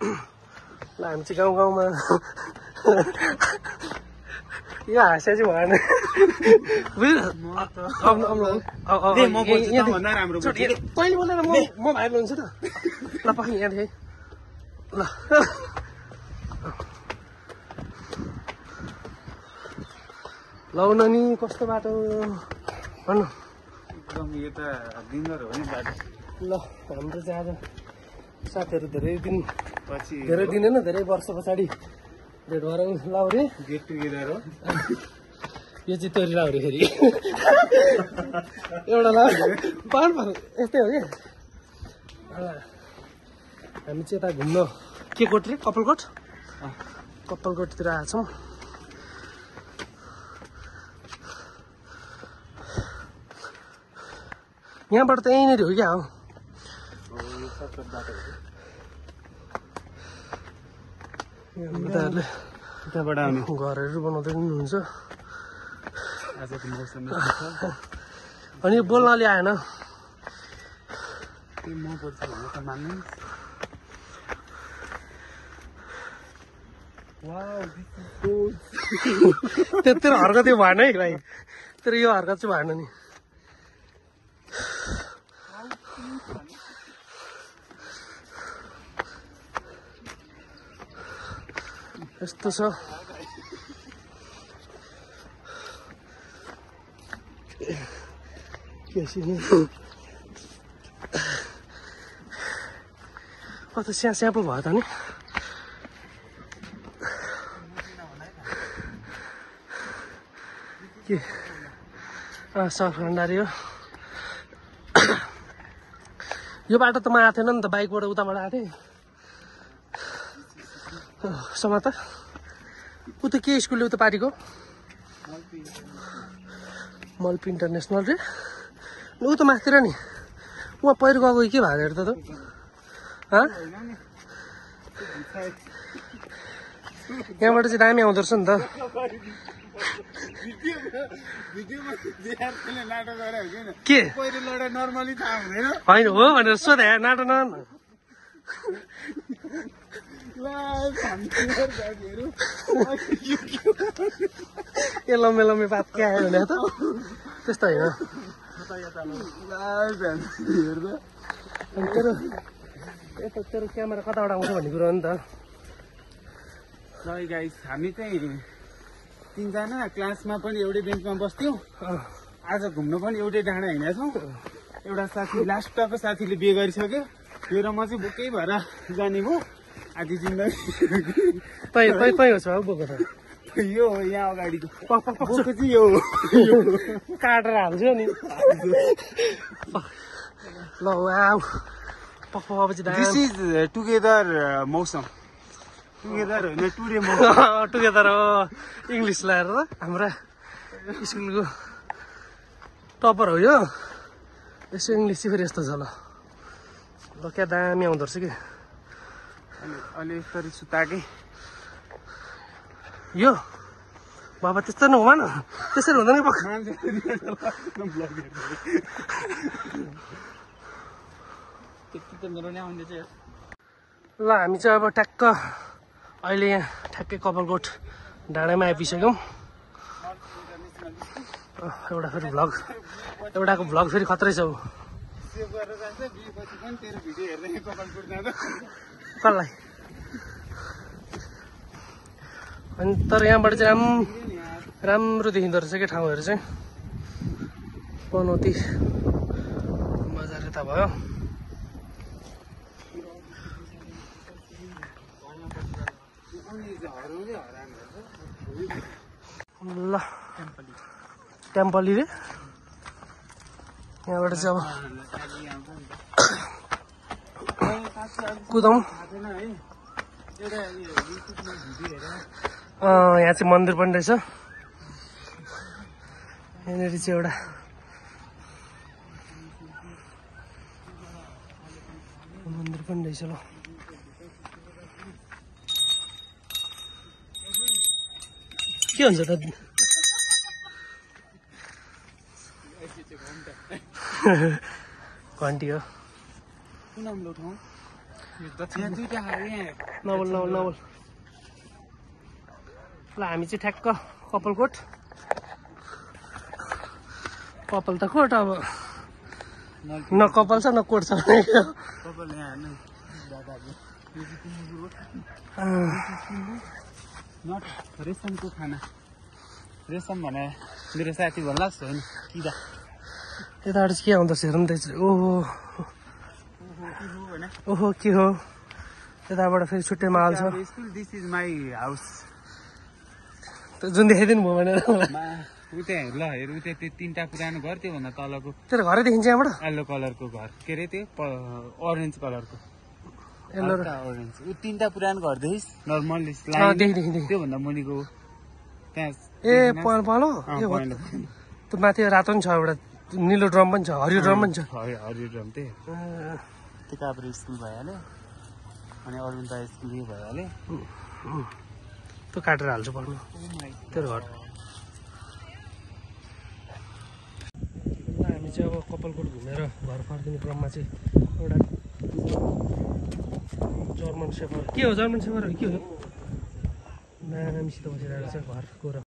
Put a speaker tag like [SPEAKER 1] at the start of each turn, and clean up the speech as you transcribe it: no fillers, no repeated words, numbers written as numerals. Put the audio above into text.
[SPEAKER 1] ल हामी चाहिँ गाउँमा यो हाँस्या चाहिँ भएन तैँले बोलेर म भाइरल हुन्छु त ल पक्कै यहाँदेखि ल लाउन नि कस्तो बाटो भन्नु
[SPEAKER 2] एकदम यो त डिङ्गर हो नि बाटो
[SPEAKER 1] ल हाम्रो चाहिँ आज साथीहरू धेरै दिन होइन धेरै वर्ष पछाडि भेट भएर लाउरे
[SPEAKER 2] गेट टुगेदर हो
[SPEAKER 1] यो चाहिँ तोरी लाउरे फेरि एउटा ला पाहाड यस्तै हो कि हामी चाहिँ यता घुम्न के कोट रे कपालकोटतिर आएको छौँ यहाँबाट त यहीँनिर हो क्या हो घरहरू बनाउँदै पनि हुन्छ अनि यो बोल्नले आएन तेरो हर्कत भएन है भाइ तेरो यो हर्कत चाहिँ भएन नि यस्तो छ कता स्यापो भयो त नि के सर्फ भण्डारी हो यो बाटो त म आएको थिएन नि त बाइकबाट उताबाट आएको थिएँ समाता उता के स्कुलले उता पारीको मल्पी इन्टरनेसनल रे उता माथितिर नि उहाँ पहिरो गएको के भएको हेर्दा त यहाँबाट चाहिँ दामी आउँदो रहेछ नि त के होइन हो भनेर सोधे नाटो न ए लम्बे लम्बे पात के आयो भने त त्यस्तो होइन तेरो क्यामेरा कताबाट आउँछ भन्ने कुरो हो नि त
[SPEAKER 2] गाइस हामी चाहिँ तीनजना क्लासमा पनि एउटै बेन्चमा बस्थ्यौँ आज घुम्न पनि एउटै डाँडा हिँडेका छौँ एउटा साथी लास्टको साथीले बिहे गरिसक्यो यो र म चाहिँ बोकै भएर जाने भयो आधी जिन्दगी
[SPEAKER 1] तै होस् भाउ बोको त
[SPEAKER 2] यो हो यहाँ अगाडिको बोको चाहिँ यो
[SPEAKER 1] काटेर हाल्छु नि ल आऊ पक्पछि
[SPEAKER 2] दिस इज टुगेदर मौसम टुगेदर होइन टुडे मौसम
[SPEAKER 1] टुगेदर हो इङ्ग्लिस लगाएर त हाम्रा स्कुलको टपर हो यो यसो इङ्ग्लिस चाहिँ फेरि यस्तो छ ल क्या दामी आउँदो रहेछ कि
[SPEAKER 2] अलि यसरी सुताकै
[SPEAKER 1] यो बाबा त्यस्तो नहुमा न त्यसरी हुँदैन ल हामी चाहिँ अब ठ्याक्क अहिले यहाँ ठ्याक्कै कपालकोट डाँडामा आइपुगिसक्यौँ एउटाको भ्लग फेरि खत्रै छ कसलाई अनि तर यहाँबाट चाहिँ राम्रो देखिँदो रहेछ क्या ठाउँहरू चाहिँ पनौती बजार यता भयो ल टेम्पली रे यहाँबाट चाहिँ अब कुदौँ यहाँ चाहिँ मन्दिर पनि रहेछ यहाँनिर चाहिँ एउटा मन्दिर पनि रहेछ ल के हुन्छ त घन्टी हो
[SPEAKER 2] यहाँ दुईटा यहाँ
[SPEAKER 1] नवल नवल नवल ल हामी चाहिँ ठ्याक्क कपालकोट कपाल त कोट अब न कपाल छ न कोट छ
[SPEAKER 2] कपाल यहाँ हेर्नु नट रेशमको खाना रेशम भने मेरो साथी भन्नु लाग्छ होइन किरा
[SPEAKER 1] यताबाट चाहिँ के आउँदछ हेरौँ त ओहो ओहो के हो यताबाट फेरि छुट्टै माल छ
[SPEAKER 2] दिस इज माई हाउस
[SPEAKER 1] जुन देखाइदिनु भयो भनेर
[SPEAKER 2] उतै ल हेर उतै त्यो तीनटा पुरानो घर त्योभन्दा तलको
[SPEAKER 1] तेरो घरै देखिन्छ यहाँबाट
[SPEAKER 2] येल्लो कलरको घर के अरे त्यो अरेन्ज कलरको
[SPEAKER 1] येल्लो
[SPEAKER 2] अरेन्ज ऊ तीनटा पुरानो घर देखिस् नर्मल
[SPEAKER 1] देखि
[SPEAKER 2] त्योभन्दा मुनिको त्यहाँ
[SPEAKER 1] ए पहलो त्यो माथि रातो पनि छ एउटा निलो ड्रम पनि छ हरियो ड्रम पनि छ
[SPEAKER 2] हरियो ड्रम त्यो काभ्रे स्कुल भइहाल्यो अनि अरुणता स्कुल यो भइहाल्यो
[SPEAKER 1] त्यो काटेर हाल्छु पर्नु तेरो घर हामी चाहिँ अब कपालकोट घुमेर घर फर्किने क्रममा चाहिँ एउटा जर्मन सेफर के हो जर्मन सेफर के हो नानीसित बसिरहेको छ घरको र